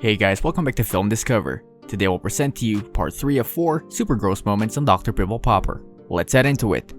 Hey guys, welcome back to Film Discover. Today we'll present to you part 3 of 4 super gross moments on Dr. Pimple Popper. Let's head into it.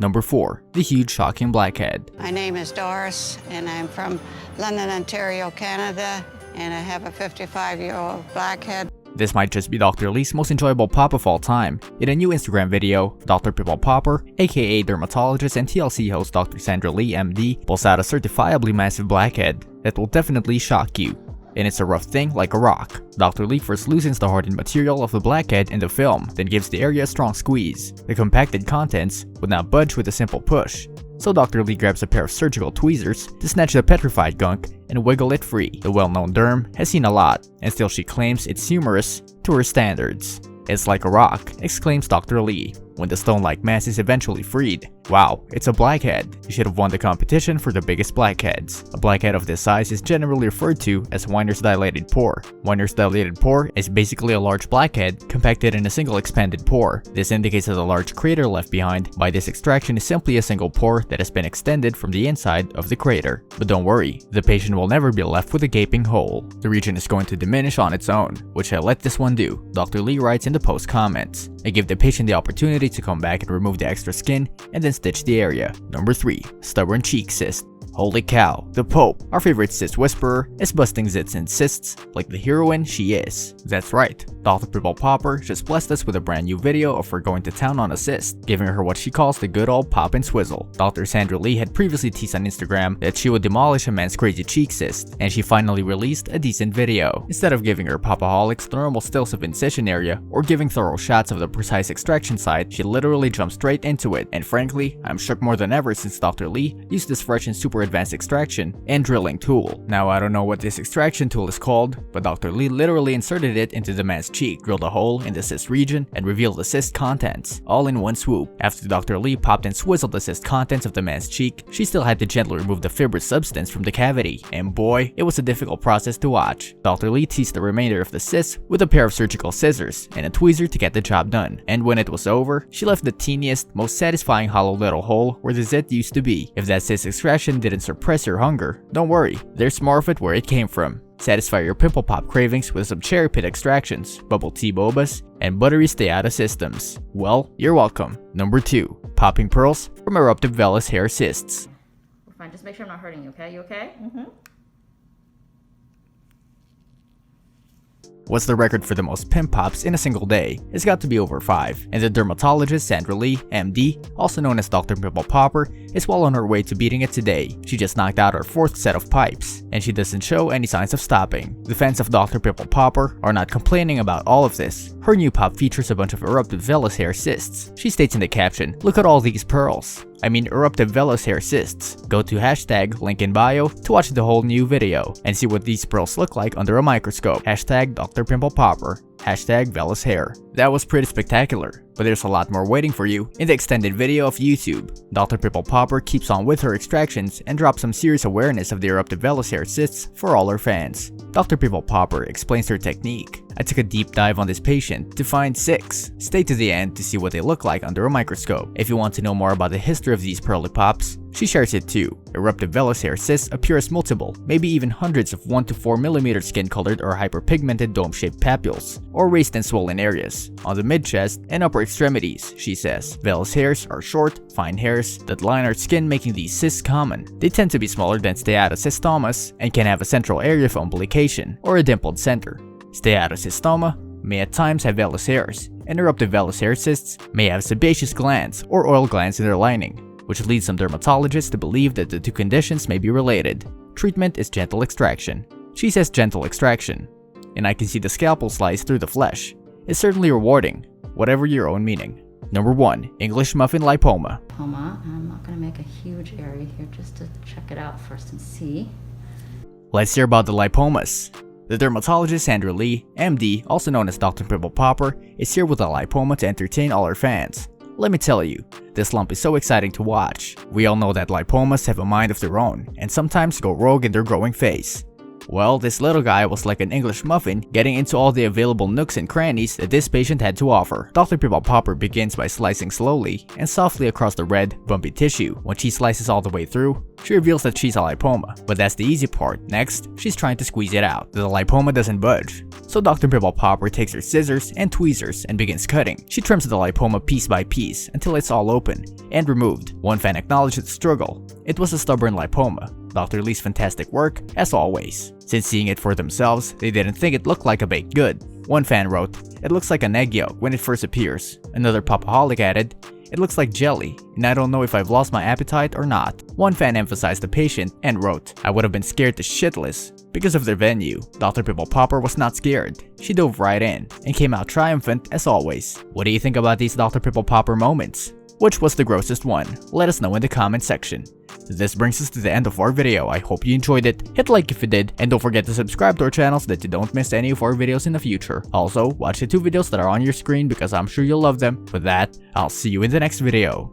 Number 4. The huge shocking blackhead. My name is Doris, and I'm from London, Ontario, Canada, and I have a 55-year-old blackhead. This might just be Dr. Lee's most enjoyable pop of all time. In a new Instagram video, Dr. Pimple Popper, aka dermatologist and TLC host Dr. Sandra Lee, MD, pulls out a certifiably massive blackhead that will definitely shock you. And it's a rough thing like a rock. Dr. Lee first loosens the hardened material of the blackhead in the film, then gives the area a strong squeeze. The compacted contents would not budge with a simple push. So Dr. Lee grabs a pair of surgical tweezers to snatch the petrified gunk and wiggle it free. The well-known derm has seen a lot, and still she claims it's humorous to her standards. "It's like a rock," exclaims Dr. Lee, when the stone-like mass is eventually freed. "Wow, it's a blackhead. You should have won the competition for the biggest blackheads." A blackhead of this size is generally referred to as Weiner's dilated pore. Weiner's dilated pore is basically a large blackhead compacted in a single expanded pore. This indicates that the large crater left behind by this extraction is simply a single pore that has been extended from the inside of the crater. But don't worry, the patient will never be left with a gaping hole. The region is going to diminish on its own, which I let this one do. Dr. Lee writes in the post comments, "I give the patient the opportunity to come back and remove the extra skin and then stitch the area." Number 3. Stubborn cheek cyst. Holy cow, the Pope, our favorite cyst whisperer, is busting zits and cysts like the heroine she is. That's right, Dr. Pimple Popper just blessed us with a brand new video of her going to town on a cyst, giving her what she calls the good old pop and swizzle. Dr. Sandra Lee had previously teased on Instagram that she would demolish a man's crazy cheek cyst, and she finally released a decent video. Instead of giving her popaholics the normal stills of incision area or giving thorough shots of the precise extraction site, she literally jumped straight into it, and frankly, I'm shook more than ever since Dr. Lee used this fresh and super advanced extraction and drilling tool. Now I don't know what this extraction tool is called, but Dr. Lee literally inserted it into the man's cheek, drilled a hole in the cyst region, and revealed the cyst contents, all in one swoop. After Dr. Lee popped and swizzled the cyst contents of the man's cheek, she still had to gently remove the fibrous substance from the cavity, and boy, it was a difficult process to watch. Dr. Lee teased the remainder of the cyst with a pair of surgical scissors and a tweezer to get the job done, and when it was over, she left the teeniest, most satisfying hollow little hole where the zit used to be. If that cyst extraction didn't suppress your hunger, don't worry, there's more of it where it came from. Satisfy your pimple pop cravings with some cherry pit extractions, bubble tea bobas, and buttery stay out of systems. Well, you're welcome. Number 2. Popping pearls from eruptive vellus hair cysts. We're fine, just make sure I'm not hurting you, okay? You okay? Mm-hmm. What's the record for the most pimp pops in a single day? It's got to be over 5, and the dermatologist Sandra Lee, MD, also known as Dr. Pimple Popper, is well on her way to beating it today. She just knocked out her 4th set of pipes, and she doesn't show any signs of stopping. The fans of Dr. Pimple Popper are not complaining about all of this. Her new pop features a bunch of eruptive vellus hair cysts. She states in the caption, "Look at all these pearls. I mean eruptive vellus hair cysts." Go to hashtag link in bio to watch the whole new video and see what these pearls look like under a microscope. Hashtag Dr. Pimple Popper. Hashtag vellus hair. That was pretty spectacular, but there's a lot more waiting for you in the extended video of YouTube. Dr. Pimple Popper keeps on with her extractions and drops some serious awareness of the eruptive vellus hair cysts for all her fans. Dr. Pimple Popper explains her technique. "I took a deep dive on this patient to find 6. Stay to the end to see what they look like under a microscope. If you want to know more about the history of these pearly pops, she shares it too. Eruptive vellus hair cysts appear as multiple, maybe even hundreds of 1 to 4 mm skin-colored or hyperpigmented dome-shaped papules, or raised and swollen areas, on the mid-chest and upper extremities," she says. Vellus hairs are short, fine hairs that line our skin, making these cysts common. They tend to be smaller than steatocystomas and can have a central area of umbilication, or a dimpled center. Steatocystoma may at times have vellus hairs, and eruptive vellus hair cysts may have sebaceous glands or oil glands in their lining, which leads some dermatologists to believe that the two conditions may be related. Treatment is gentle extraction. She says gentle extraction, and I can see the scalpel slice through the flesh. It's certainly rewarding, whatever your own meaning. Number 1. English muffin lipoma. I'm not going to make a huge area here just to check it out first and see. Let's hear about the lipomas. The dermatologist Sandra Lee, MD, also known as Dr. Pimple Popper, is here with a lipoma to entertain all her fans. Let me tell you, this lump is so exciting to watch. We all know that lipomas have a mind of their own, and sometimes go rogue in their growing phase. Well, this little guy was like an English muffin, getting into all the available nooks and crannies that this patient had to offer. Dr. Pimple Popper begins by slicing slowly and softly across the red, bumpy tissue. When she slices all the way through, she reveals that she's a lipoma, but that's the easy part. Next, she's trying to squeeze it out. The lipoma doesn't budge. So Dr. Pimple Popper takes her scissors and tweezers and begins cutting. She trims the lipoma piece by piece until it's all open and removed. One fan acknowledged the struggle. It was a stubborn lipoma. Dr. Lee's fantastic work, as always. Since seeing it for themselves, they didn't think it looked like a baked good. One fan wrote, "It looks like an egg yolk when it first appears." Another popaholic added, "It looks like jelly, and I don't know if I've lost my appetite or not." One fan emphasized the patient and wrote, "I would have been scared to shitless." Because of their venue, Dr. Pimple Popper was not scared. She dove right in and came out triumphant as always. What do you think about these Dr. Pimple Popper moments? Which was the grossest one? Let us know in the comment section. This brings us to the end of our video. I hope you enjoyed it. Hit like if you did, and don't forget to subscribe to our channel so that you don't miss any of our videos in the future. Also, watch the 2 videos that are on your screen because I'm sure you'll love them. With that, I'll see you in the next video.